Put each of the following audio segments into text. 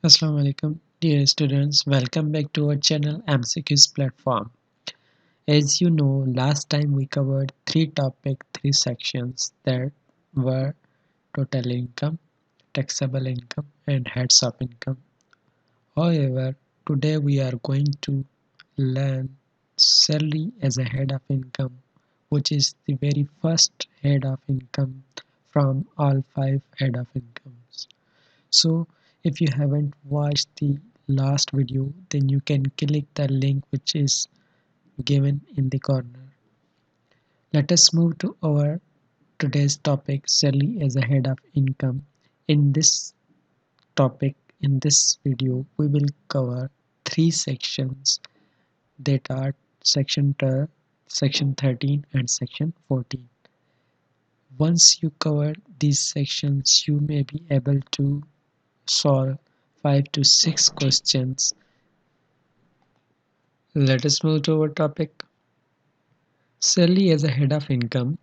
Assalamu alaikum, dear students. Welcome back to our channel MCQs platform. As you know, last time we covered three sections that were total income, taxable income, and heads of income. However, today we are going to learn salary as a head of income, which is the very first head of income from all five head of incomes. So if you haven't watched the last video, then you can click the link which is given in the corner. Let us move to our today's topic, salary as a head of income. In this topic, in this video, we will cover three sections that are section 13 and section 14. Once you cover these sections, you may be able to solve 5 to 6 questions. Let us move to our topic. Salary as a head of income.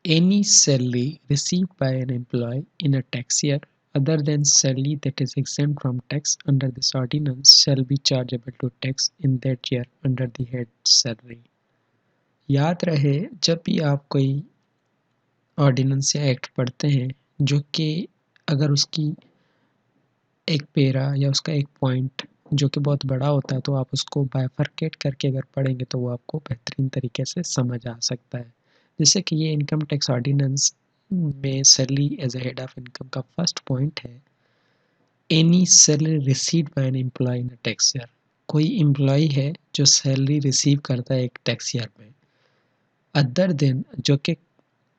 Any salary received by an employee in a tax year other than salary that is exempt from tax under this ordinance shall be chargeable to tax in that year under the head salary. याद रहे जब भी आप कोई ordinance या act पढ़ते हैं जो कि अगर उसकी एक पेरा या उसका एक पॉइंट जो कि बहुत बड़ा होता है तो आप उसको बाइफरकेट करके अगर पढ़ेंगे तो वो आपको बेहतरीन तरीके से समझ आ सकता है। जैसे कि ये इनकम टैक्स ऑर्डिनेंस में salary as a head of income का फर्स्ट पॉइंट है, any salary received by an employee in a tax year. कोई एम्प्लॉय है जो सैलरी रिसीव करता है एक टैक्स ईयर में, अदर देन जो कि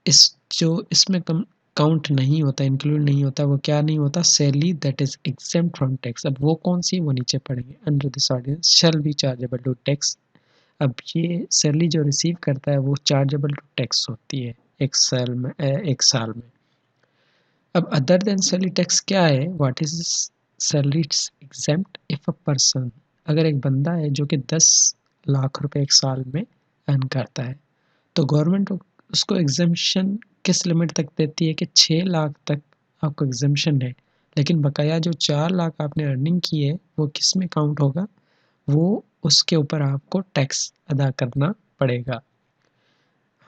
इसमें काउंट नहीं होता, इंक्लूड नहीं होता, वो क्या नहीं होता, salary that is exempt from tax. अब वो कौन सी, वो नीचे पढ़ेंगे। Under this ordinance shall be chargeable to tax. अब ये सैलरी जो रिसीव करता है वो चार्जेबल टू टैक्स होती है एक साल में। अब अदर देन सैलरी टैक्स क्या है, what is salary exempt if a person, अगर एक बंदा है जो कि 10 लाख रुपए एक साल में अर्न करता है तो गवर्नमेंट उसको एग्जेम्पशन किस लिमिट तक देती है कि 6 लाख तक आपको एग्जेम्पशन है, लेकिन बकाया जो 4 लाख आपने अर्निंग की है वो किस में काउंट होगा, वो उसके ऊपर आपको टैक्स अदा करना पड़ेगा।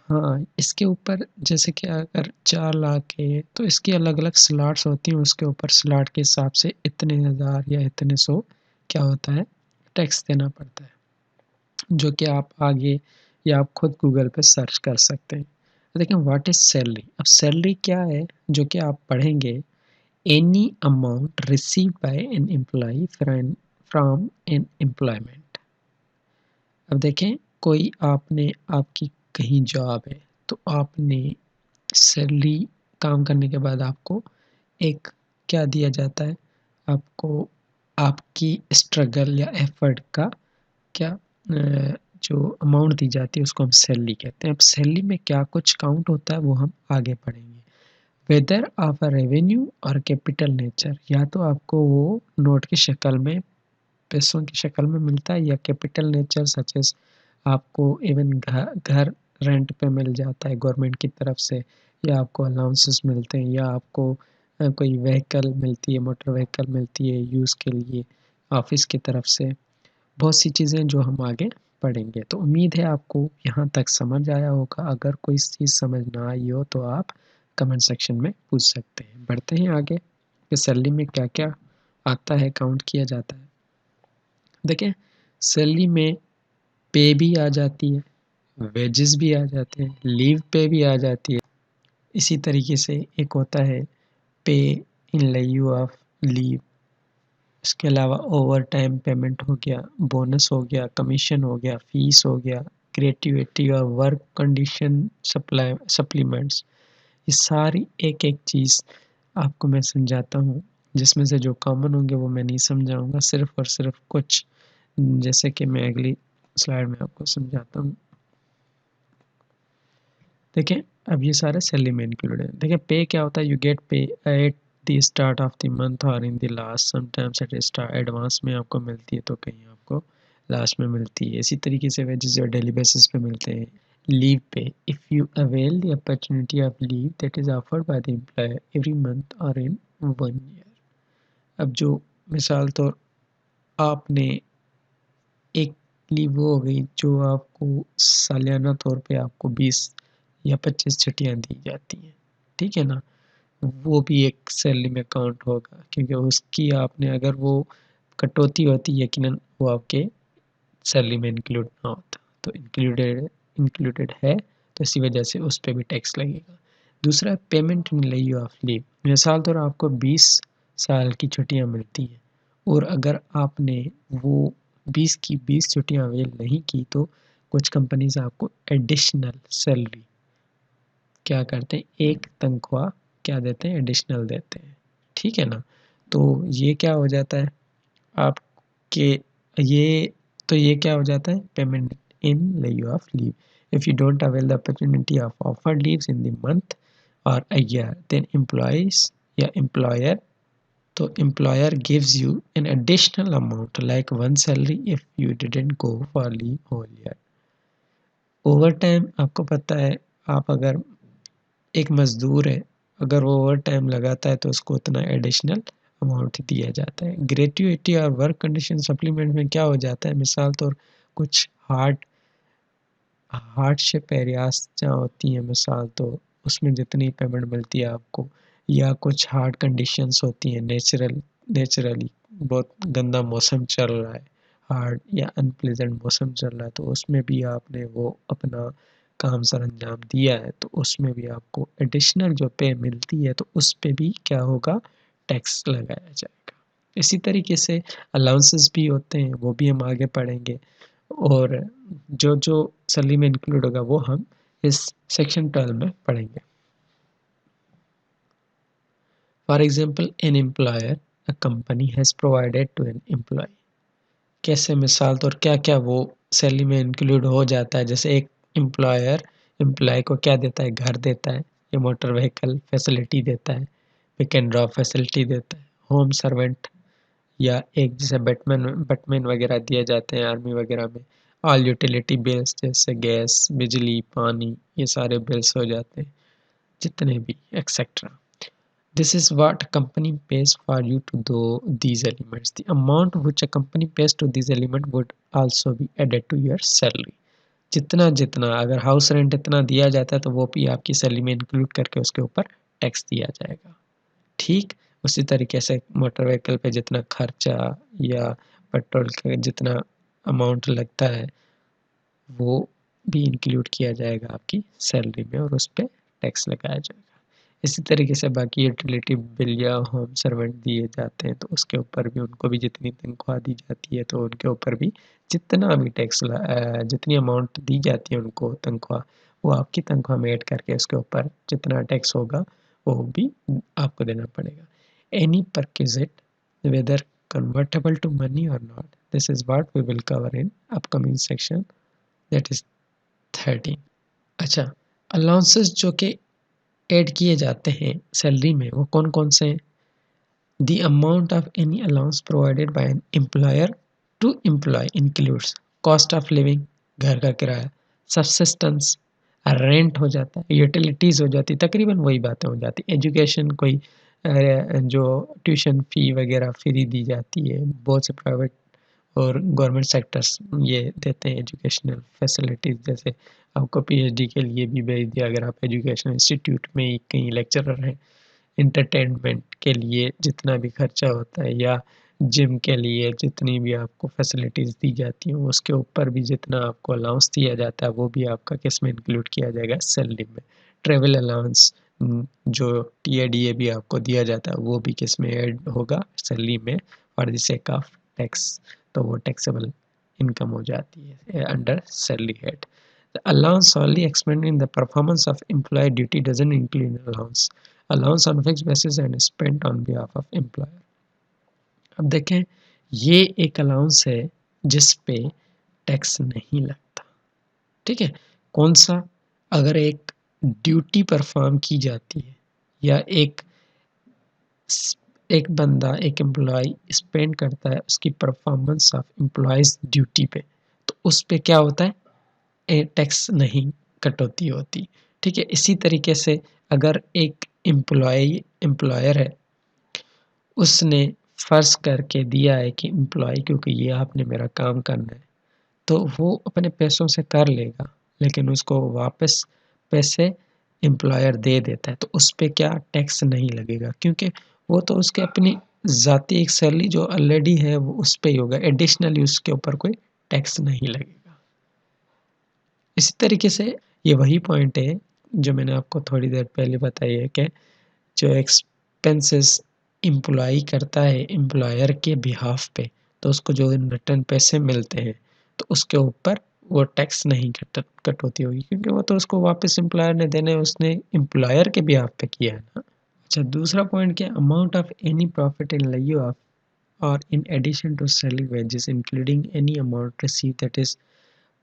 हाँ, इसके ऊपर जैसे कि अगर 4 लाख है तो इसकी अलग अलग स्लॉट्स होती हैं, उसके ऊपर स्लॉट के हिसाब से इतने हज़ार या इतने सौ क्या होता है, टैक्स देना पड़ता है, जो कि आप आगे या आप खुद गूगल पे सर्च कर सकते हैं। लेकिन व्हाट इज सैलरी, अब सैलरी क्या है जो कि आप पढ़ेंगे, any amount receive by an employee from an employment. अब देखें, कोई आपकी कहीं जॉब है तो आपने सैलरी काम करने के बाद आपको एक क्या दिया जाता है, आपको आपकी स्ट्रगल या एफर्ट का क्या जो अमाउंट दी जाती है उसको हम सैलरी कहते हैं। अब सैलरी में क्या कुछ काउंट होता है वो हम आगे पढ़ेंगे। वेदर ऑफ अ रेवेन्यू और कैपिटल नेचर, या तो आपको वो नोट की शक्ल में, पैसों की शक्ल में मिलता है, या कैपिटल नेचर सच एज आपको इवन घर रेंट पे मिल जाता है गवर्नमेंट की तरफ से, या आपको अलाउंसेस मिलते हैं, या आपको कोई व्हीकल मिलती है, मोटर व्हीकल मिलती है यूज़ के लिए ऑफिस की तरफ से। बहुत सी चीज़ें जो हम आगे पढ़ेंगे। तो उम्मीद है आपको यहाँ तक समझ आया होगा। अगर कोई चीज़ समझ ना आई हो तो आप कमेंट सेक्शन में पूछ सकते हैं। बढ़ते हैं आगे कि सैलरी में क्या क्या आता है, काउंट किया जाता है। देखें, सैलरी में पे भी आ जाती है, वेजेस भी आ जाते हैं, लीव पे भी आ जाती है। इसी तरीके से एक होता है पे इन लिeu ऑफ लीव। इसके अलावा ओवर टाइम पेमेंट हो गया, बोनस हो गया, कमीशन हो गया, फीस हो गया, ग्रेट्युटी और वर्क कंडीशन सप्लीमेंट्स। ये सारी एक एक चीज़ आपको मैं समझाता हूँ, जिसमें से जो कॉमन होंगे वो मैं नहीं समझाऊंगा, सिर्फ और सिर्फ कुछ, जैसे कि मैं अगली स्लाइड में आपको समझाता हूँ। देखें, अब ये सारे सैलरी में इंक्लूड है। देखें, पे क्या होता है, you get pay at the start of the month और in the last, sometimes at start advance में आपको मिलती है तो कहीं आपको लास्ट में मिलती है। इसी तरीके से वेजेस और डेली बेसिस पे मिलते हैं। लीव पे, if you avail the opportunity of leave that is offered by the employer every month और इन 1 ईयर। अब जो मिसाल तौर आपने एक लीव वो हो गई जो आपको सालियाना तौर पे आपको 20 या 25 छुट्टियाँ दी जाती हैं, ठीक है ना? वो भी एक सैलरी में काउंट होगा, क्योंकि उसकी आपने अगर वो कटौती होती यकीनन वो आपके सैलरी में इंक्लूड ना होता, तो इंक्लूडेड इंक्लूडेड है, तो इसी वजह से उस पे भी टैक्स लगेगा। दूसरा, पेमेंट इन लिeu ऑफ लीव। मिसाल तौर आपको 20 साल की छुट्टियां मिलती हैं और अगर आपने वो 20 की 20 छुट्टियां अवेल नहीं की तो कुछ कंपनीज आपको एडिशनल सैलरी क्या करते हैं, एक तनख्वाह क्या देते हैं, एडिशनल देते हैं, ठीक है ना? तो ये क्या हो जाता है आपके, ये तो ये क्या हो जाता है, payment in lieu of leave. If you don't avail the opportunity of offered leaves in the month और अ ईयर, देन एम्प्लॉइज या एम्प्लॉयर, तो employer gives you an additional amount like one salary if you didn't go for leave whole year. Overtime आपको पता है, आप अगर एक मजदूर है, अगर वो ओवर टाइम लगाता है तो उसको उतना एडिशनल अमाउंट दिया जाता है। ग्रेट्युटी और वर्क कंडीशन सप्लीमेंट में क्या हो जाता है, मिसाल तौर कुछ हार्डशिप एरियाज जहाँ होती हैं मिसाल, तो उसमें जितनी पेमेंट मिलती है आपको, या कुछ हार्ड कंडीशंस होती हैं, नेचुरली बहुत गंदा मौसम चल रहा है, हार्ड या अनप्लेजेंट मौसम चल रहा है, तो उसमें भी आपने वो अपना काम सर अंजाम दिया है, तो उसमें भी आपको एडिशनल जो पे मिलती है तो उस पे भी क्या होगा, टैक्स लगाया जाएगा। इसी तरीके से अलाउंसेस भी होते हैं, वो भी हम आगे पढ़ेंगे, और जो जो सैलरी में इंक्लूड होगा वो हम इस सेक्शन 12 में पढ़ेंगे। For example, an employer a company has provided to an employee. कैसे, मिसाल तौर क्या क्या वो सैलरी में इंक्लूड हो जाता है, जैसे एक एम्प्लॉयर एम्प्लॉय को क्या देता है, घर देता है, या मोटर व्हीकल फैसिलिटी देता है, पिक एंड ड्रॉप फैसिलिटी देता है, होम सर्वेंट, या एक जैसे बैटमैन वगैरह दिए जाते हैं आर्मी वगैरह में, ऑल यूटिलिटी बिल्स जैसे गैस, बिजली, पानी, ये सारे बिल्स हो जाते हैं, जितने भी etcetera. This is what a company pays for you to do these elements. The amount which a company pays to these elements would also be added to your salary. जितना जितना अगर हाउस रेंट इतना दिया जाता है तो वो भी आपकी सैलरी में इंक्लूड करके उसके ऊपर टैक्स दिया जाएगा, ठीक। उसी तरीके से मोटर व्हीकल पे जितना खर्चा या पेट्रोल का जितना अमाउंट लगता है वो भी इंक्लूड किया जाएगा आपकी सैलरी में और उस पर टैक्स लगाया जाएगा। इसी तरीके से बाकी यूटिलिटी बिल या होम सर्वेंट दिए जाते हैं तो उसके ऊपर भी उनको भी जितनी तनख्वाह दी जाती है तो उनके ऊपर भी जितना भी टैक्स जितनी अमाउंट दी जाती है उनको तनख्वाह, वो आपकी तनख्वाह में ऐड करके उसके ऊपर जितना टैक्स होगा वो भी आपको देना पड़ेगा। Any perquisite whether convertible to money or not, this is what we will cover in upcoming section, that is 13। अच्छा, अलाउंसेस जो कि ऐड किए जाते हैं सैलरी में वो कौन कौन से हैं, the amount of any allowance provided by an employer to employee includes cost of living, घर का किराया, सब्सिस्टेंस, रेंट हो जाता है, यूटिलिटीज़ हो जाती, तकरीबन वही बातें हो जाती, एजुकेशन कोई जो ट्यूशन फ़ी वगैरह फ्री दी जाती है, बहुत से प्राइवेट और गवर्नमेंट सेक्टर्स ये देते हैं एजुकेशनल फैसिलिटीज़, जैसे आपको पीएचडी के लिए भी भेज दिया अगर आप एजुकेशनल इंस्टीट्यूट में ही कहीं लेक्चरर हैं, एंटरटेनमेंट के लिए जितना भी खर्चा होता है या जिम के लिए जितनी भी आपको फैसिलिटीज़ दी जाती हैं उसके ऊपर भी जितना आपको अलाउंस दिया जाता है वो भी आपका किस में इंक्लूड किया जाएगा, सैलरी में। ट्रेवल अलाउंस जो टीएडीए भी आपको दिया जाता है वो भी किस में ऐड होगा, सैलरी में, for the sake of tax, तो वो टैक्सेबल इनकम हो जाती है under salary head. The allowance solely expended in the performance of employee duty doesn't include allowance on fixed basis and spent on behalf of employer। अब देखें, ये एक allowance है जिस पे टैक्स नहीं लगता, ठीक है। कौन सा, अगर एक ड्यूटी परफॉर्म की जाती है या एक बंदा एक एम्प्लॉय स्पेंड करता है उसकी परफॉर्मेंस ऑफ एम्प्लॉयज ड्यूटी पे, तो उस पे क्या होता है, टैक्स नहीं कटौती होती, ठीक है। इसी तरीके से अगर एक एम्प्लॉयर है उसने फ़र्ज़ करके दिया है कि एम्प्लॉयी क्योंकि ये आपने मेरा काम करना है, तो वो अपने पैसों से कर लेगा, लेकिन उसको वापस पैसे एम्प्लॉयर दे देता है, तो उस पे क्या टैक्स नहीं लगेगा क्योंकि वो तो उसके अपनी ज़ाती एक सैलरी जो ऑलरेडी है वो उस पे ही होगा, एडिशनली उसके ऊपर कोई टैक्स नहीं लगेगा। इसी तरीके से ये वही पॉइंट है जो मैंने आपको थोड़ी देर पहले बताई है कि जो एक्सपेंसेस एम्प्लॉयी करता है एम्प्लॉयर के बिहाफ पे, तो उसको जो इन रिटर्न पैसे मिलते हैं तो उसके ऊपर वो टैक्स नहीं कटौती होगी क्योंकि वो तो उसको वापस एम्प्लॉयर ने देने, उसने एम्प्लॉयर के बिहाफ पे किया है ना। अच्छा, दूसरा पॉइंट क्या, amount of any profit in लिeu of or in addition to selling wages including any amount received that is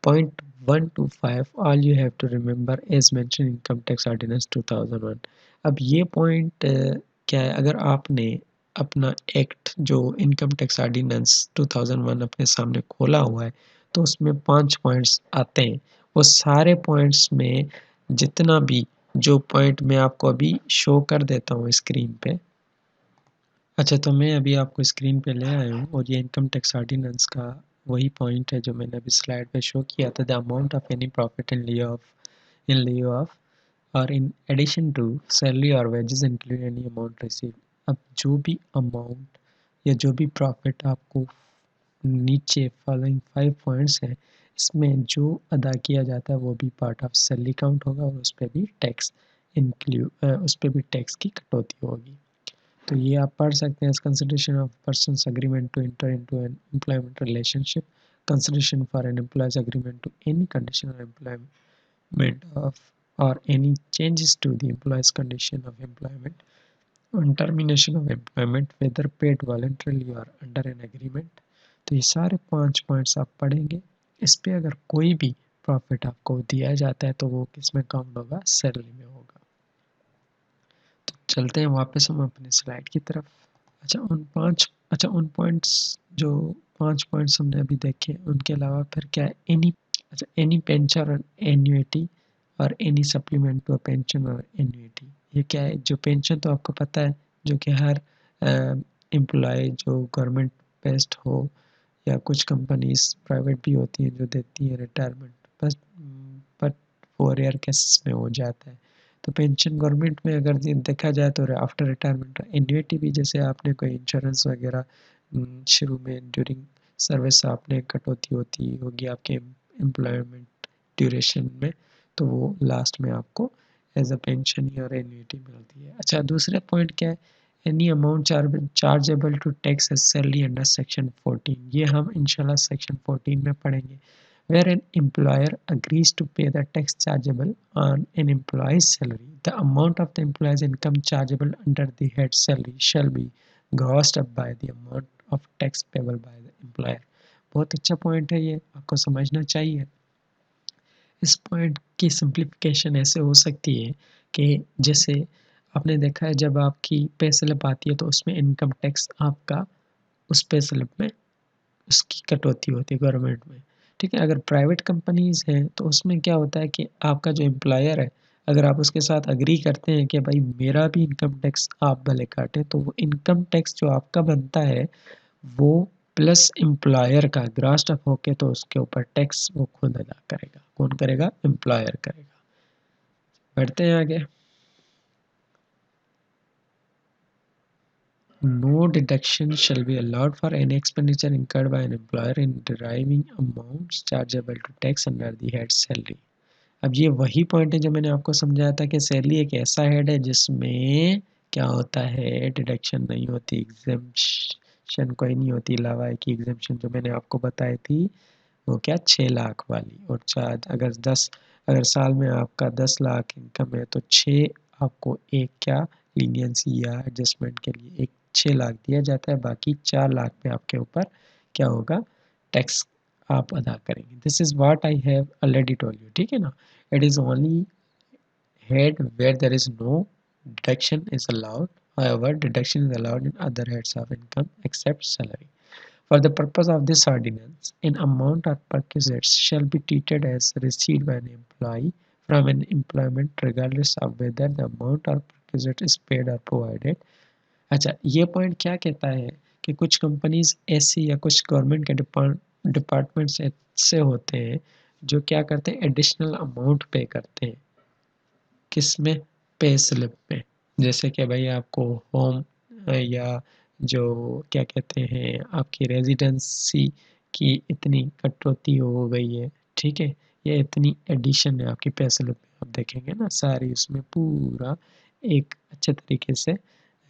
0.125, all you have to remember as mentioned income tax ordinance 2001। अब ये पॉइंट क्या है, अगर आपने अपना एक्ट जो income tax ordinance 2001 अपने सामने खोला हुआ है तो उसमें 5 पॉइंट्स आते हैं। वो सारे पॉइंट्स में जितना भी जो पॉइंट मैं आपको अभी शो कर देता हूँ स्क्रीन पे। अच्छा, तो मैं अभी आपको स्क्रीन पे ले आया हूँ और ये इनकम टैक्स ऑर्डिनेंस का वही पॉइंट है जो मैंने अभी स्लाइड पे शो किया था। The amount of any profit in लिeu of और इन एडिशन टू सैलरी और wages include any amount receive. अब जो भी अमाउंट या जो भी प्रॉफिट आपको नीचे फॉलोइंग 5 पॉइंट्स हैं, इसमें जो अदा किया जाता है वो भी पार्ट ऑफ सैलरी काउंट होगा और उस पर भी टैक्स उस पर भी टैक्स की कटौती होगी। तो ये आप पढ़ सकते हैं। Consideration of person's agreement to enter into an employment relationship, consideration for an employee's agreement to any condition of employment of और any changes to the employee's condition of employment on termination of employment whether paid voluntarily और under an agreement. तो ये सारे 5 points आप पढ़ेंगे। इस पे अगर कोई भी प्रॉफिट आपको दिया जाता है तो वो किस में काउंट होगा, सैलरी में होगा। तो चलते हैं वापस हम अपने स्लाइड की तरफ। उन पॉइंट्स जो 5 पॉइंट्स हमने अभी देखे, उनके अलावा फिर क्या है, एनी पेंशन और एन्युटी और एनी सप्लीमेंट टू पेंशन और एन्युटी। ये क्या है, जो पेंशन तो आपको पता है जो कि हर एम्प्लॉय जो गवर्नमेंट बेस्ड हो या कुछ कंपनीज प्राइवेट भी होती हैं जो देती हैं रिटायरमेंट, बस बट 4 ईयर केसेस में हो जाता है। तो पेंशन गवर्नमेंट में अगर देखा जाए तो आफ्टर रिटायरमेंट एन्युटी भी, जैसे आपने कोई इंश्योरेंस वगैरह शुरू में ड्यूरिंग सर्विस आपने कटौती होती होगी आपके एम्प्लॉयमेंट ड्यूरेशन में, तो वो लास्ट में आपको एज अ पेंशन और एन्युटी मिलती है। अच्छा, दूसरा पॉइंट क्या है, any amount chargeable to tax as salary under section 14। ये हम इंशाल्लाह सेक्शन 14 में पढ़ेंगे। Where an employer agrees to pay the tax chargeable on an employee's salary, the amount of the employee's income chargeable under the head salary shall be grossed up by the amount of tax payable by the employer। बहुत अच्छा point है, ये आपको समझना चाहिए। इस point की simplification ऐसे हो सकती है कि जैसे आपने देखा है जब आपकी पे स्लिप आती है तो उसमें इनकम टैक्स आपका उस पे स्लिप में उसकी कटौती होती है गवर्नमेंट में, ठीक है। अगर प्राइवेट कंपनीज हैं तो उसमें क्या होता है कि आपका जो एम्प्लॉयर है, अगर आप उसके साथ अग्री करते हैं कि भाई मेरा भी इनकम टैक्स आप भले काटें, तो वो इनकम टैक्स जो आपका बनता है वो प्लस एम्प्लॉयर का ग्रास्ड अप होके तो उसके ऊपर टैक्स वो खुद अदा करेगा। कौन करेगा, एम्प्लॉयर करेगा। बढ़ते हैं आगे। No deduction shall be allowed for any expenditure incurred by an employer in deriving amounts chargeable to tax under the head salary। अब ये वही पॉइंट है जो मैंने आपको समझाया था कि सैलरी एक ऐसा हेड है जिसमें क्या होता है, डिडक्शन नहीं होती, एग्जेम्पशन कोई नहीं होती, अलावा एक एग्जेम्पशन जो मैंने आपको बताई थी वो क्या, 6 लाख वाली। और चार अगर साल में आपका 10 लाख इनकम है तो 6 आपको एक क्या लीनियंसी या एडजस्टमेंट के लिए एक 6 लाख दिया जाता है, बाकी 4 लाख पे आपके ऊपर क्या होगा, टैक्स आप अदा करेंगे। This is what I have already told you, ठीक है ना। It is only head where there is no deduction is allowed, however deduction is allowed in other heads of income except salary। For the purpose of this ordinance, an amount or perquisites shall be treated as received by an employee from an employment regardless of whether the amount or perquisite is paid or provided। अच्छा, ये point क्या कहता है कि कुछ companies ऐसी या कुछ गवर्नमेंट के डिपार्टमेंट्स ऐसे होते हैं जो क्या करते हैं, एडिशनल अमाउंट पे करते हैं। किस में? पे स्लिप में। जैसे कि भाई आपको होम या जो क्या कहते हैं आपकी रेजिडेंसी की इतनी कटौती हो गई है, ठीक है, ये इतनी एडिशन है आपकी पे स्लिप में, आप देखेंगे ना सारी उसमें पूरा एक अच्छे तरीके से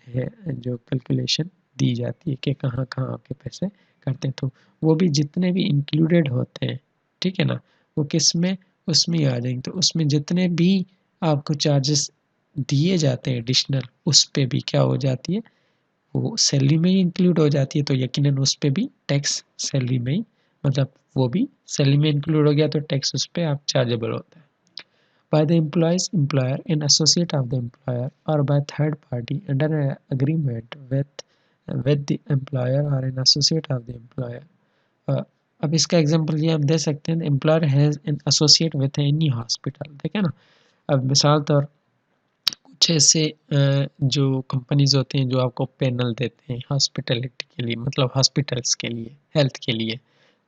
है जो कैलकुलेशन दी जाती है कि कहाँ कहाँ आपके पैसे करते हैं। तो वो भी जितने भी इंक्लूडेड होते हैं, ठीक है ना, वो किस में? उसमें ही आ जाएंगे। तो उसमें जितने भी आपको चार्जेस दिए जाते हैं एडिशनल, उस पे भी क्या हो जाती है, वो सैलरी में ही इंक्लूड हो जाती है। तो यकीनन उस पे भी टैक्स सैलरी में ही, मतलब वो भी सैलरी में इंक्लूड हो गया तो टैक्स उस पे आप चार्जेबल होता है। By the employee's employer, an associate of the employer, or by third party under an agreement with the employer or an associate of the employer. अब इसका एग्जांपल ये हम दे सकते हैं, employer has an associate with any hospital, ठीक है ना। अब मिसाल तौर कुछ ऐसे जो कंपनीज होते हैं जो आपको पैनल देते हैं हॉस्पिटलिटी के लिए, मतलब हॉस्पिटल्स के लिए, हेल्थ के लिए,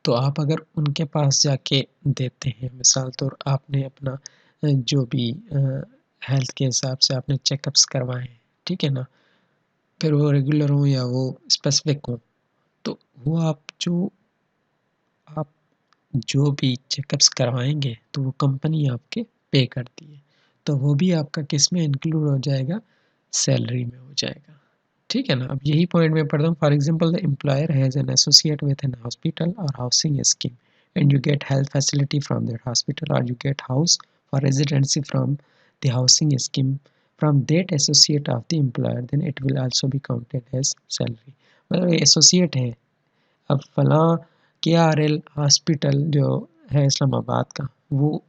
तो आप अगर उनके पास जाके देते हैं, मिसाल तौर आपने अपना जो भी हेल्थ के हिसाब से आपने चेकअप्स करवाए हैं, ठीक है ना, फिर वो रेगुलर हो या वो स्पेसिफिक हो, तो वो आप जो भी चेकअप्स करवाएंगे तो वो कंपनी आपके पे करती है, तो वो भी आपका किस में इंक्लूड हो जाएगा, सैलरी में हो जाएगा, ठीक है ना। अब यही पॉइंट मैं पढ़ता हूँ। For example the employer has an associate with an hospital और housing scheme and you get health facility from that hospital और you get house for residency from the housing scheme from that associate of the employer, then it will also be counted as salary. मतलब associate है। अब फलां KRL hospital जो है इस्लामाबाद का, वो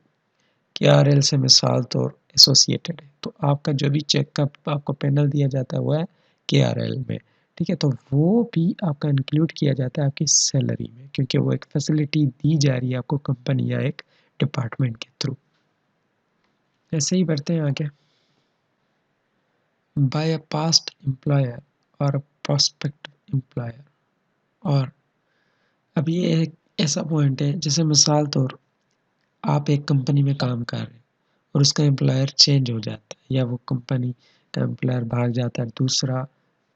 KRL से मिसाल तौर एसोसिएटेड है, तो आपका जो भी चेकअप आपको पैनल दिया जाता है वो है KRL में, ठीक है, तो वो भी आपका इंक्लूड किया जाता है आपकी सैलरी में, क्योंकि वो एक फैसिलिटी दी जा रही है आपको कंपनी या एक डिपार्टमेंट के थ्रू। ऐसे ही बढ़ते हैं आगे। बाय अ पास्ट एम्प्लॉयर और प्रोस्पेक्टिव एम्प्लॉयर। और अब ये एक ऐसा पॉइंट है जैसे मिसाल तौर आप एक कंपनी में काम कर रहे हैं और उसका एम्प्लॉयर चेंज हो जाता है या वो कंपनी का एम्प्लॉयर भाग जाता है, दूसरा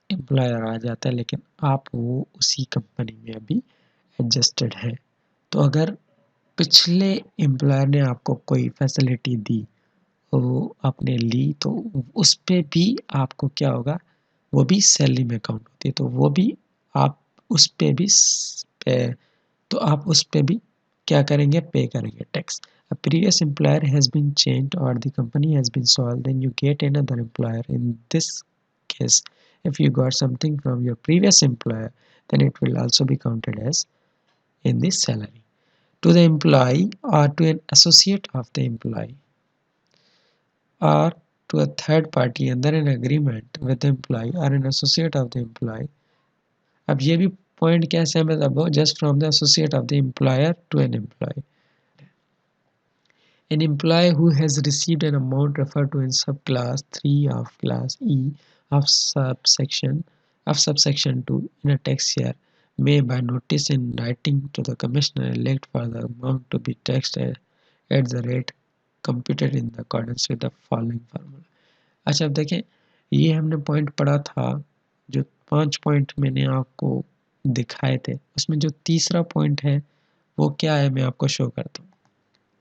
एम्प्लॉयर आ जाता है, लेकिन आप वो उसी कंपनी में अभी एडजस्टेड है। तो अगर पिछले एम्प्लॉयर ने आपको कोई फैसिलिटी दी, वो आपने ली, तो उस पे भी आपको क्या होगा, वो भी सैलरी में काउंट होती है, तो वो भी आप उस पे भी तो आप उस पे भी क्या करेंगे, पे करेंगे tax. A previous employer has been changed or the company has been sold, then you get another employer. In this case, if you got something from your previous employer, then it will also be counted as in the salary. To the employee or to an associate of the employee or to a third party under an agreement with the employee or an associate of the employee. अब ये भी point कैसे है, मतलब just from the associate of the employer to an employee. An employee who has received an amount referred to in subclass 3 of class E of subsection 2 in a tax year may by notice in writing to the commissioner elect for the amount to be taxed at the rate computed in accordance with the following formula. अच्छा अब देखें, ये हमने point पढ़ा था, जो 5 point मैंने आपको दिखाए थे, उसमें जो तीसरा पॉइंट है वो क्या है, मैं आपको शो करता हूँ।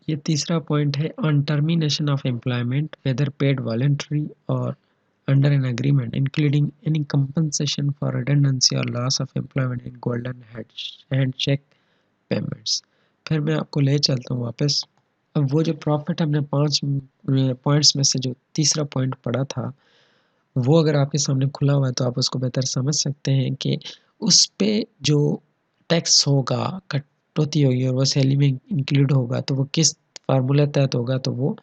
ये तीसरा पॉइंट है on termination of employment whether paid voluntary और under an agreement including any compensation for redundancy और loss of employment in golden handshake payments. फिर मैं आपको ले चलता हूँ वापस। अब वो जो प्रॉफिट हमने 5 पॉइंट्स में से जो तीसरा पॉइंट पढ़ा था, वो अगर आपके सामने खुला हुआ है तो आप उसको बेहतर समझ सकते हैं कि उस पे जो टैक्स होगा, कटौती होगी और वो सैलरी में इंक्लूड होगा, तो वो किस फार्मूले तहत होगा, तो वो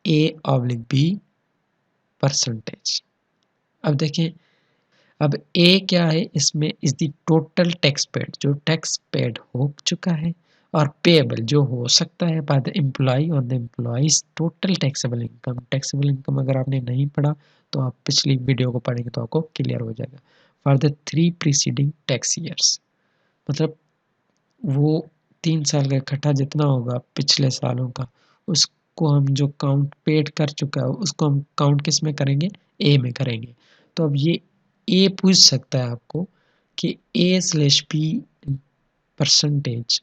A/B परसेंटेज। अब देखें, अब ए क्या है इसमें, is the total tax paid, जो टैक्स पेड हो चुका है, और पेएबल जो हो सकता है by the employee on the employee's total taxable income. Taxable income अगर आपने नहीं पढ़ा तो आप पिछली वीडियो को पढ़ेंगे तो आपको क्लियर हो जाएगा। For the 3 preceding tax years. मतलब वो 3 साल का इकट्ठा जितना होगा पिछले सालों का, उसको हम जो काउंट पेड कर चुका है उसको हम काउंट किस में करेंगे, ए में करेंगे। तो अब ये ए पूछ सकता है आपको कि A/P परसेंटेज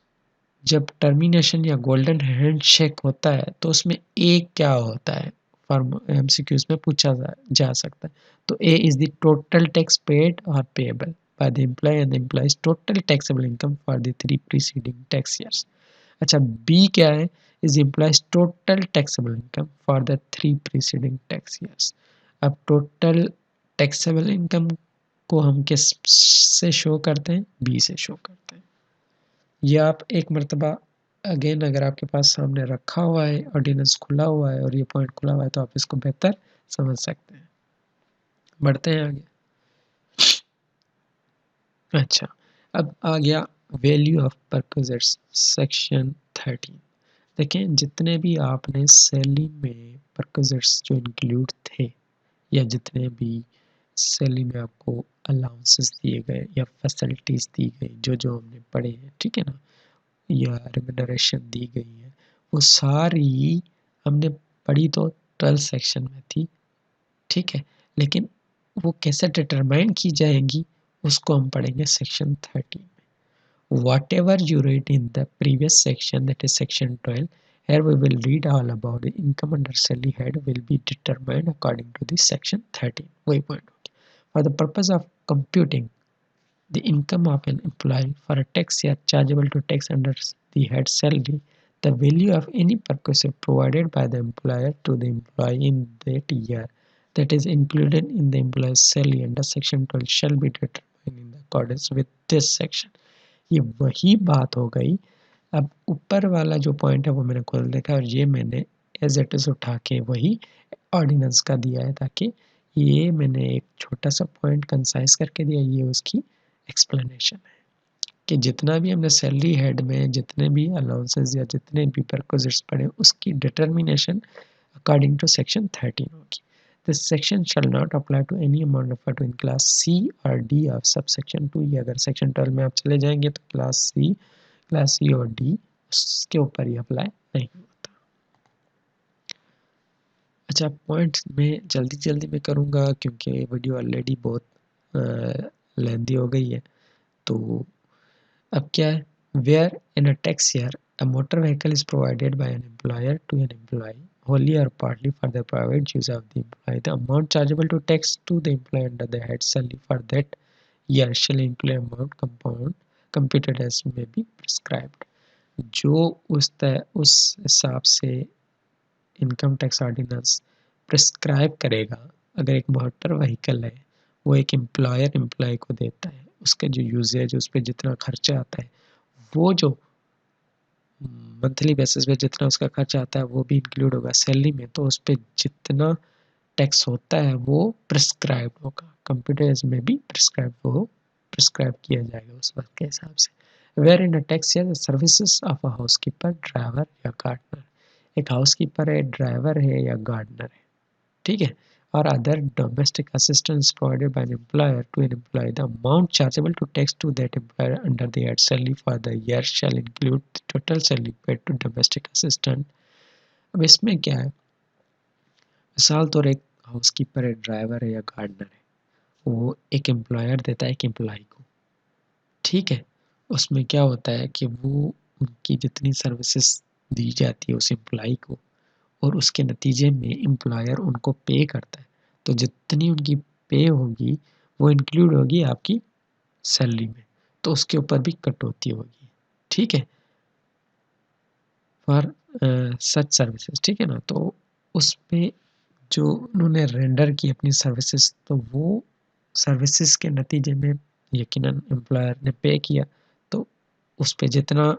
जब टर्मिनेशन या गोल्डन हैंडशेक होता है तो उसमें ए क्या होता है, फॉर्म एमसीक्यूज में पूछा जा सकता है। तो A is the total tax paid और payable by the employee and the employee's total taxable income for the 3 preceding tax years. अच्छा, बी क्या है, is employee's total taxable income for the 3 preceding tax years. अब total taxable income को हम किस से show करते हैं, बी से शो करते हैं। ये आप एक मर्तबा अगेन अगर आपके पास सामने रखा हुआ है, ऑर्डिनेंस खुला हुआ है और ये पॉइंट खुला हुआ है तो आप इसको बेहतर समझ सकते हैं। बढ़ते हैं आगे। अच्छा, अब आ गया वैल्यू ऑफ परक्विजिट्स सेक्शन 13। देखें, जितने भी आपने सैलरी में परक्विजिट्स जो इंक्लूड थे या जितने भी सैलरी में आपको अलाउंसेस दिए गए या फैसिलिटीज़ दी गई जो जो हमने पढ़े हैं, ठीक है ना, या रेम्यूनरेशन दी गई है, वो सारी हमने पढ़ी तो 12 सेक्शन में थी, ठीक है, लेकिन वो कैसे डिटरमाइन की जाएंगी उसको हम पढ़ेंगे सेक्शन 13 में। Whatever you read in the previous section, that is section 12, here we will read all about the income under salary head will be determined according to the section 13. वही point हो गया। For the purpose of computing the income of an employee for a tax year chargeable to tax under the head salary, the value of any perquisite provided by the employer to the employee in that year that is included in the employee's salary under section 12 shall be determined in accordance with this section. ये वही बात हो गई। अब ऊपर वाला जो point है वो मैंने खोल देखा और ये मैंने एज इट इज उठा के वही ऑर्डिनेंस का दिया है, ताकि ये मैंने एक छोटा सा पॉइंट कंसाइज करके दिया, ये उसकी एक्सप्लेनेशन है कि जितना भी हमने सैलरी हेड में जितने भी अलाउंसेस या जितने भी परक्विजिट्स पढ़े उसकी डिटर्मिनेशन अकॉर्डिंग टू सेक्शन 13 होगी। This section shall not apply to any amount referred to in class C or D of subsection 2। ये अगर सेक्शन 12 में आप चले जाएंगे तो क्लास C और D उसके ऊपर ही अप्लाई नहीं होता। अच्छा, पॉइंट्स में जल्दी में करूँगा क्योंकि वीडियो ऑलरेडी बहुत लेंदी हो गई है। तो अब क्या है, where in a tax year a motor vehicle is provided by an employer to an employee wholly or partly for the private use of the employee, the amount chargeable to tax to the employee under the head salary for that year shall include amount computed as may be prescribed। जो उस हिसाब से income tax ordinance prescribe करेगा, अगर एक motor vehicle है वो एक एम्प्लॉय को देता है, उसका जो यूजेज उस पर जितना खर्चा आता है वो जो मंथली बेसिस पे जितना उसका खर्चा आता है वो भी इंक्लूड होगा सैलरी में, तो उस पर जितना टैक्स होता है वो प्रिस्क्राइब होगा, कंप्यूटर्स में भी प्रिस्क्राइब किया जाएगा उस वक्त के हिसाब से। Where in a tax year services of a housekeeper, driver या गार्डनर, एक हाउसकीपर है, ड्राइवर है या गार्डनर है, ठीक है, और other domestic assistance provided by an employer to an employee, the amount chargeable to tax to that employer under the head salary for the year shall include the total salary paid to domestic assistant. अब इसमें क्या है, मिसाल तौर एक housekeeper है, driver है या गार्डनर है, वो एक एम्प्लॉयर देता है एक एम्प्लॉय को, ठीक है, उसमें क्या होता है कि वो उनकी जितनी सर्विसेज दी जाती है उस एम्प्लॉय को और उसके नतीजे में एम्प्लॉयर उनको पे करता है, तो जितनी उनकी पे होगी वो इंक्लूड होगी आपकी सैलरी में, तो उसके ऊपर भी कटौती होगी, ठीक है, फॉर सच सर्विसेज, ठीक है ना। तो उस पे जो उन्होंने रेंडर की अपनी सर्विसेज, तो वो सर्विसेज के नतीजे में यकीनन एम्प्लॉयर ने पे किया, तो उस पे जितना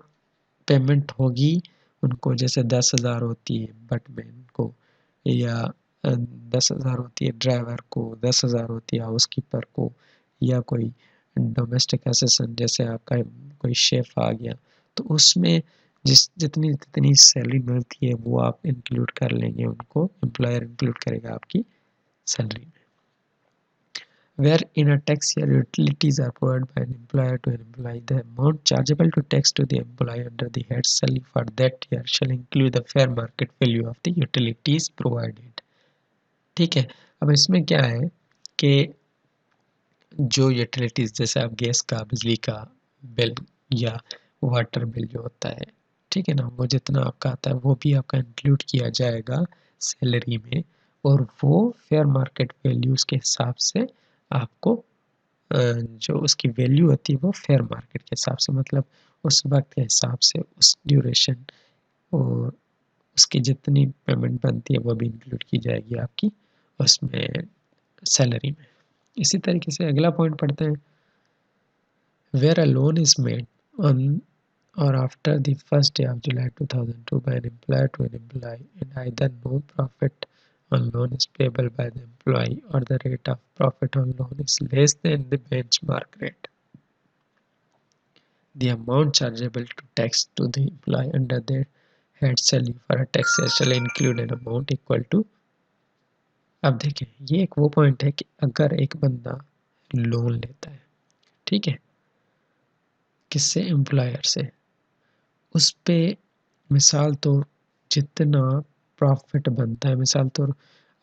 पेमेंट होगी उनको, जैसे 10,000 होती है बटमैन को या 10,000 होती है ड्राइवर को, 10,000 होती है हाउसकीपर को, या कोई डोमेस्टिक असिस्टेंट जैसे आपका कोई शेफ़ आ गया, तो उसमें जितनी सैलरी मिलती है वो आप इंक्लूड कर लेंगे, उनको एम्प्लॉयर इंक्लूड करेगा आपकी सैलरी में। where in a tax year utilities are provided by an employer to an employee, the amount chargeable to tax to the employee under the head salary for that year shall include the fair market value of the utilities provided. ठीक है, अब इसमें क्या है कि जो utilities जैसे आप गैस का, बिजली का बिल या वाटर बिल जो होता है, ठीक है ना, वो जितना आपका आता है वो भी आपका इंक्लूड किया जाएगा सैलरी में, और वो फेयर मार्केट वैल्यूज़ के हिसाब से आपको जो उसकी वैल्यू होती है वो फेयर मार्केट के हिसाब से, मतलब उस वक्त के हिसाब से उस ड्यूरेशन और उसकी जितनी पेमेंट बनती है वो भी इंक्लूड की जाएगी आपकी उसमें सैलरी में। इसी तरीके से अगला पॉइंट पढ़ते हैं। Where a loan is made on or after the first day of July 2002 by an employer to an employee, and either no profit on loan is payable by the employee or the rate of profit on loan is less than the benchmark rate, the amount chargeable to tax to the employee under their head salary for a tax year shall include an amount equal to। अब देखें, ये एक वो point है कि अगर एक बंदा लोन लेता है, ठीक है, किससे, एम्प्लॉयर से, उस पे मिसाल तौर जितना प्रॉफिट बनता है, मिसाल तौर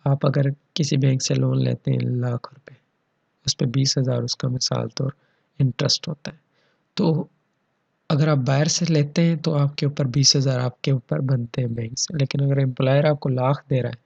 आप अगर किसी बैंक से लोन लेते हैं ₹1,00,000, उस पे 20,000 उसका मिसाल तौर इंटरेस्ट होता है, तो अगर आप बाहर से लेते हैं तो आपके ऊपर 20,000 आपके ऊपर बनते हैं बैंक से, लेकिन अगर एम्प्लॉयर आपको लाख दे रहा है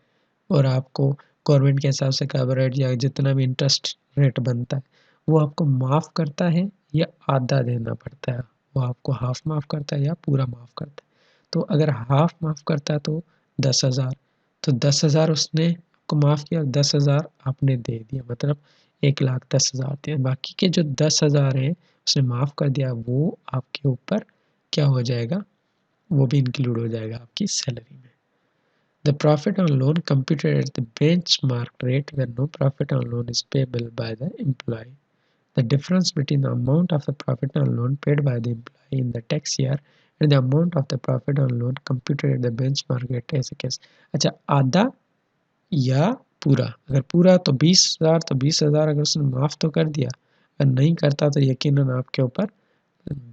और आपको गवर्नमेंट के हिसाब से कवर रेट या जितना भी इंटरेस्ट रेट बनता है वो आपको माफ़ करता है या आधा देना पड़ता है, वो आपको हाफ माफ़ करता है या पूरा माफ़ करता है। तो अगर हाफ माफ़ करता है तो 10,000, तो 10,000 उसने आपको माफ़ किया, 10,000 आपने दे दिया, मतलब 1,10,000 दिया, बाकी के जो 10,000 हैं उसने माफ़ कर दिया, वो आपके ऊपर क्या हो जाएगा, वो भी इंक्लूड हो जाएगा आपकी सैलरी में। The profit on loan computed at the benchmark rate where no profit on loan is payable by the employee. The difference between the amount of the profit on loan paid by the employee in the tax year and the amount of the profit on loan computed at the benchmark rate as a case। अच्छा, आधा या पूरा, अगर पूरा तो 20,000, तो 20,000 अगर उसने माफ़ तो कर दिया, अगर नहीं करता तो यकीनन आपके ऊपर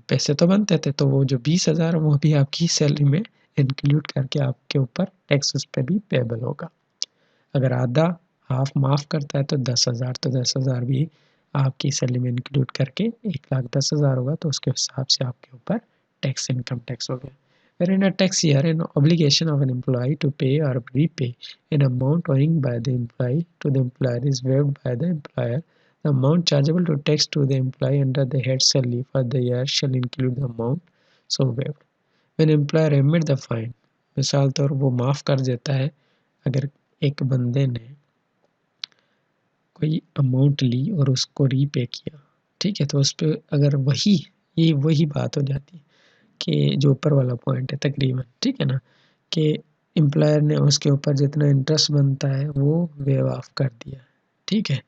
पैसे तो बनते थे, तो वो जो 20,000 वो भी आपकी सैलरी में इंक्लूड करके आपके ऊपर टैक्स उस पे भी पेबल होगा। अगर आधा हाफ माफ़ करता है तो 10,000, तो 10,000 भी आपकी सैलरी में इंक्लूड करके 1,10,000 होगा, तो उसके हिसाब से आपके ऊपर टैक्स, इनकम टैक्स हो गया। Wherein a tax year, an obligation of an employee to pay or repay an amount owing by the employee to the employer is waived by the employer. The amount chargeable to tax to the employee under the head salary for the year shall include the amount so waived. When employer remit the fine, मिसाल तौर वो माफ़ कर देता है, अगर एक बंदे ने कोई अमाउंट ली और उसको रीपे किया, ठीक है, तो उस पर अगर वही बात हो जाती है कि जो ऊपर वाला पॉइंट है तकरीबन, ठीक है ना, कि एम्प्लॉयर ने उसके ऊपर जितना इंटरेस्ट बनता है वो वेव ऑफ कर दिया, ठीक है,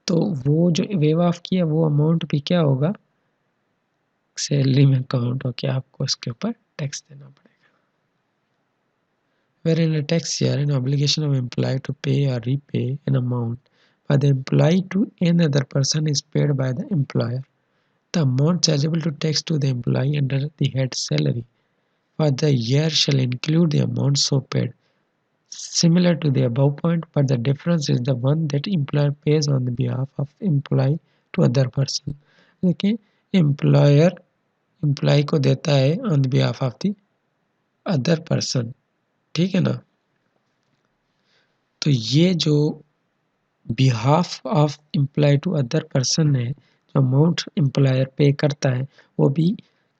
तो वो जो वेव ऑफ किया वो अमाउंट भी क्या होगा, सैलरी में काउंट होकर आपको उसके ऊपर टैक्स देना पड़ेगा। Wherein a tax year, an obligation of employee to pay or repay an amount by the employee to another person is paid by the employer. The amount chargeable to tax to the employee under the head salary for the year shall include the amount so paid, similar to the above point, but the difference is the one that employer pays on the behalf of employee to other person। देखिए, employer employee को देता है on the behalf of the other person, ठीक है ना, तो ये जो behalf of employee to other person है, जो अमाउंट एम्प्लॉयर पे करता है वो भी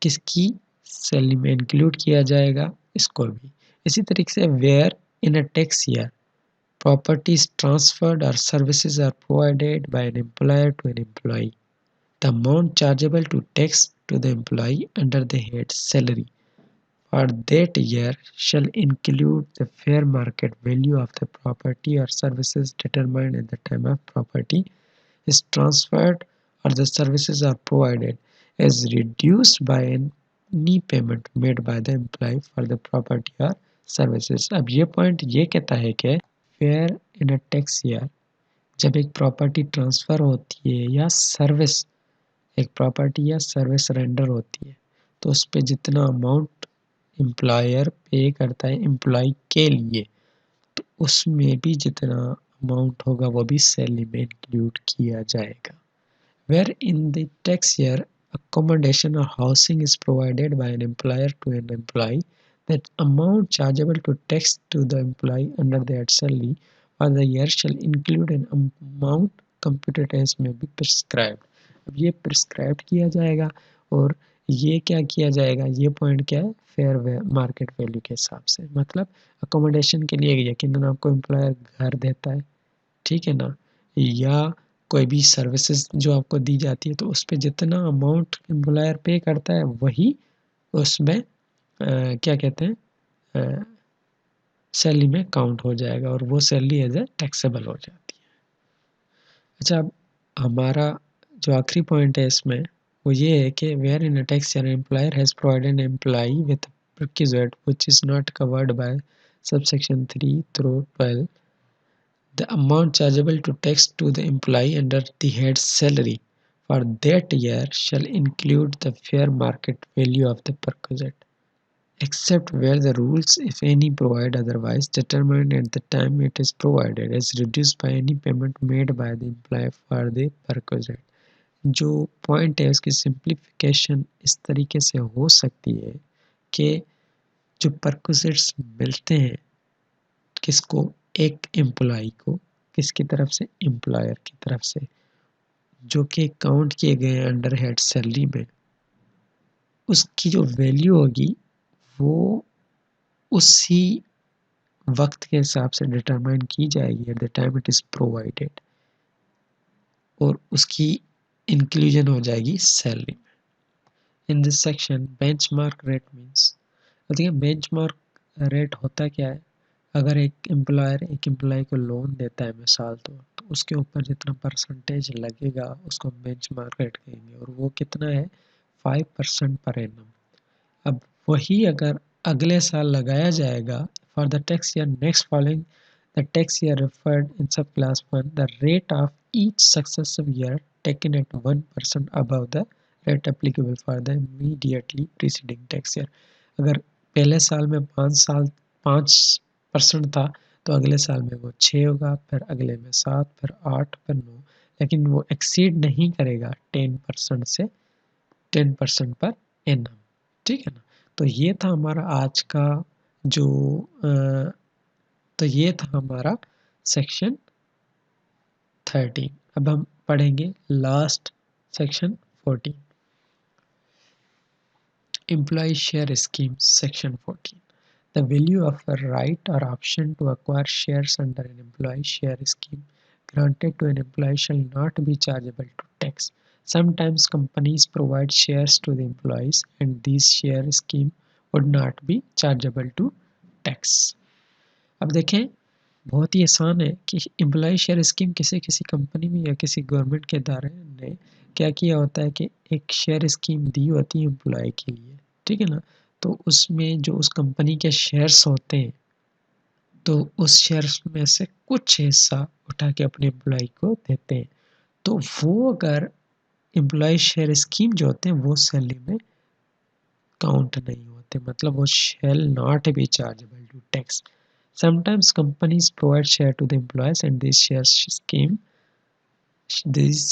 किसकी सैलरी में इंक्लूड किया जाएगा, इसको भी। इसी तरीके से where in a tax year property is transferred or services are provided by an employer to an employee, the amount chargeable to tax to the employee under the head salary for that year shall include the fair market value of the property or services determined at the time of property is transferred or the services are provided, as reduced by any payment made by the employee for the property or services। अब ये point ये कहता है कि fair in a tax year जब एक property transfer होती है या सर्विस, एक प्रॉपर्टी या सर्विस रेंडर होती है, तो उस पे जितना अमाउंट एम्प्लॉयर पे करता है एम्प्लॉय के लिए, तो उसमें भी जितना अमाउंट होगा वो भी सैलरी में इंक्लूड किया जाएगा। Where in the tax year accommodation or housing is provided by an employer to an employee, that amount chargeable to tax to the employee under that salary for the year shall include an amount computed as may be prescribed। अब ये prescribe किया जाएगा और ये क्या किया जाएगा, ये पॉइंट क्या है, फेयर मार्केट वैल्यू के हिसाब से। मतलब अकोमोडेशन के लिए यकीनन आपको एम्प्लॉयर घर देता है, ठीक है ना, या कोई भी सर्विसेज जो आपको दी जाती है, तो उस पे जितना अमाउंट एम्प्लॉयर पे करता है वही उसमें क्या कहते हैं, सैलरी में काउंट हो जाएगा और वो सैलरी एज ए टैक्सेबल हो जाती है। अच्छा, अब हमारा जो आखिरी पॉइंट है इसमें वो ये है कि where in a tax year employer has provided an employee with requisite which is not covered by subsection 3 through 12, the amount chargeable to tax to the employee under the head salary for that year shall include the fair market value of the perquisite, except where the rules, if any, provide otherwise, determined at the time it is provided, is reduced by any payment made by the employer for the perquisite। जो point है उसकी simplification इस तरीके से हो सकती है कि जो परक्विजिट्स मिलते हैं किसको, एक एम्प्लॉई को, किसकी तरफ से, एम्प्लॉयर की तरफ से, जो कि काउंट किए गए हैं अंडर हेड सैलरी में, उसकी जो वैल्यू होगी वो उसी वक्त के हिसाब से डिटरमाइन की जाएगी at the time it is provided, और उसकी इंक्लूजन हो जाएगी सैलरी में। In this section benchmark rate means, देखिए बेंचमार्क रेट होता क्या है, अगर एक एम्प्लॉयर एक एम्प्लॉय को लोन देता है मिसाल तो उसके ऊपर जितना परसेंटेज लगेगा उसको बेंचमार्क रेट कहेंगे, और वो कितना है, 5% पर एनम। अब वही अगर अगले साल लगाया जाएगा for the tax year next following the tax year referred in sub class 1, the rate of each successive year taken at 1% above the rate applicable for the immediately preceding tax year. अगर पहले साल में 5% था तो अगले साल में वो 6 होगा, फिर अगले में 7, फिर 8, फिर 9, लेकिन वो एक्सीड नहीं करेगा 10% से 10% पर एनम, ठीक है ना। तो ये था हमारा आज का जो तो ये था हमारा सेक्शन 13। अब हम पढ़ेंगे last section 14, employee share scheme section 14। The value of a right or option to acquire shares under an employee share scheme granted to an employee shall not be chargeable to tax. Sometimes companies provide shares to the employees and these share scheme would not be chargeable to tax। अब देखें, बहुत ही आसान है कि employ share scheme किसी किसी company में या किसी गवर्नमेंट के इदारे ने क्या किया होता है कि एक शेयर स्कीम दी होती है एम्प्लॉय के लिए, ठीक है ना। तो उसमें जो उस कंपनी के शेयर्स होते हैं तो उस शेयर्स में से कुछ हिस्सा उठा के अपने एम्प्लॉय को देते हैं, तो वो अगर एम्प्लॉय शेयर स्कीम जो होते हैं वो सैलरी में काउंट नहीं होते, मतलब वो shall not be chargeable to tax. Sometimes companies provide share to the employees and these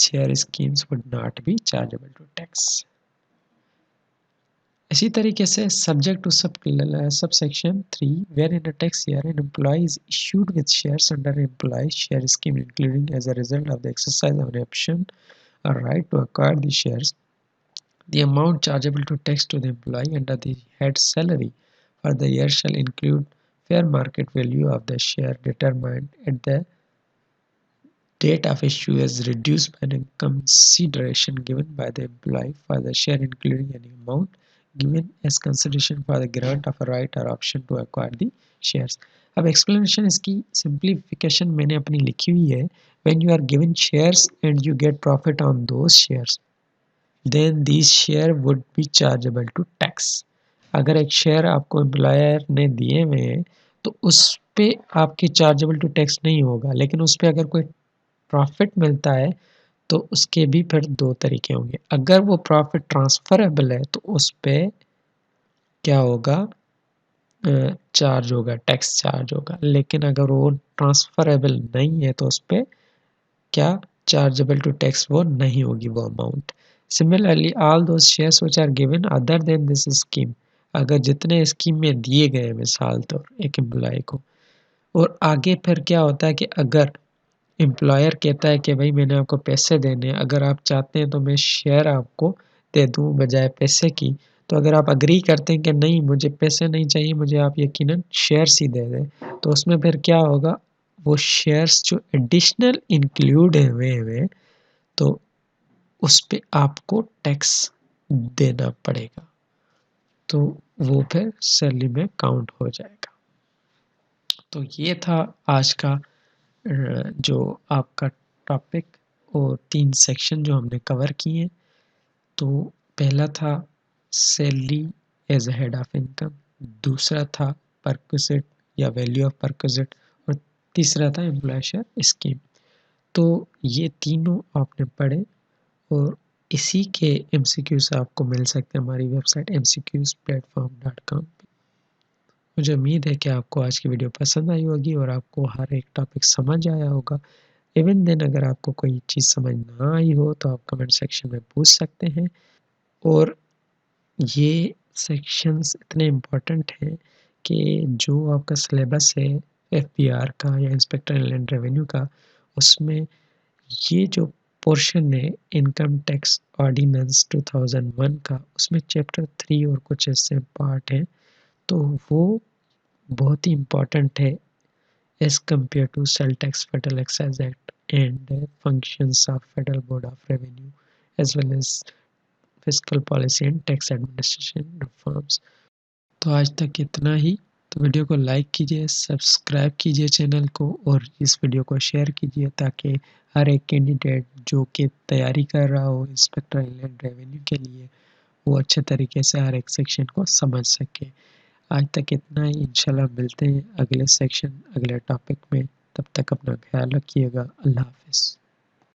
share schemes would not be chargeable to tax। इसी तरीके से subject to subsection 3 where in a tax year an employee is issued with shares under an employee share scheme including as a result of the exercise of an option or right to acquire the shares, the amount chargeable to tax to the employee under the head salary for the year shall include fair market value of the share determined at the date of issue is reduced by a consideration given by the employee for the share including any amount given as consideration for the grant of a right or option to acquire the shares। अब explanation इसकी simplification मैंने अपनी लिखी हुई है, when you are given shares and you get profit on those shares then these share would be chargeable to tax। अगर एक share आपको एम्प्लॉयर ने दिए हुए हैं तो उस पे आपके चार्जेबल टू टैक्स नहीं होगा, लेकिन उस पे अगर कोई प्रॉफिट मिलता है तो उसके भी फिर दो तरीके होंगे। अगर वो प्रॉफिट ट्रांसफरेबल है तो उस पे क्या होगा, चार्ज होगा, टैक्स चार्ज होगा। लेकिन अगर वो ट्रांसफरेबल नहीं है तो उस पे क्या चार्जेबल टू टैक्स वो नहीं होगी वो amount. Similarly all those shares which are given other than this scheme, अगर जितने स्कीम में दिए गए मिसाल तो एक एम्प्लॉय को, और आगे फिर क्या होता है कि अगर एम्प्लॉयर कहता है कि भाई मैंने आपको पैसे देने, अगर आप चाहते हैं तो मैं शेयर आपको दे दूं बजाय पैसे की, तो अगर आप अग्री करते हैं कि नहीं मुझे पैसे नहीं चाहिए, मुझे आप यकीनन शेयर्स ही दे दें, तो उसमें फिर क्या होगा, वो शेयर्स जो एडिशनल इंक्लूड हुए तो उस पे आपको टैक्स देना पड़ेगा, तो वो फिर सैलरी में काउंट हो जाएगा। तो ये था आज का जो आपका टॉपिक, और 3 सेक्शन जो हमने कवर किए। तो पहला था salary as a head of income, दूसरा था परक्विजिट या वैल्यू ऑफ परक्विजिट, और तीसरा था एम्प्लॉय शेयर स्कीम। तो ये तीनों आपने पढ़े, और इसी के MCQs आपको मिल सकते हैं हमारी वेबसाइट mcqsplatform.com पे। मुझे उम्मीद है कि आपको आज की वीडियो पसंद आई होगी और आपको हर एक टॉपिक समझ आया होगा। इवन देन अगर आपको कोई चीज़ समझ ना आई हो तो आप कमेंट सेक्शन में पूछ सकते हैं। और ये सेक्शंस इतने इम्पोर्टेंट हैं कि जो आपका सिलेबस है FBR का या इंस्पेक्टर इनलैंड रेवेन्यू का, उसमें ये जो पोर्शन है इनकम टैक्स ऑर्डिनेंस 2001 का, उसमें चैप्टर 3 और कुछ ऐसे पार्ट हैं, तो वो बहुत ही इम्पोर्टेंट है as compare to sale tax federal excise act and functions of federal board of revenue as well as fiscal policy and tax administration reforms. तो आज तक इतना ही। तो वीडियो को लाइक कीजिए, सब्सक्राइब कीजिए चैनल को, और इस वीडियो को शेयर कीजिए ताकि हर एक कैंडिडेट जो कि तैयारी कर रहा हो इंस्पेक्टर इनलैंड रेवेन्यू के लिए, वो अच्छे तरीके से हर एक सेक्शन को समझ सके। आज तक इतना ही, इंशाल्लाह मिलते हैं अगले सेक्शन अगले टॉपिक में। तब तक अपना ख्याल रखिएगा। अल्लाह हाफिज़।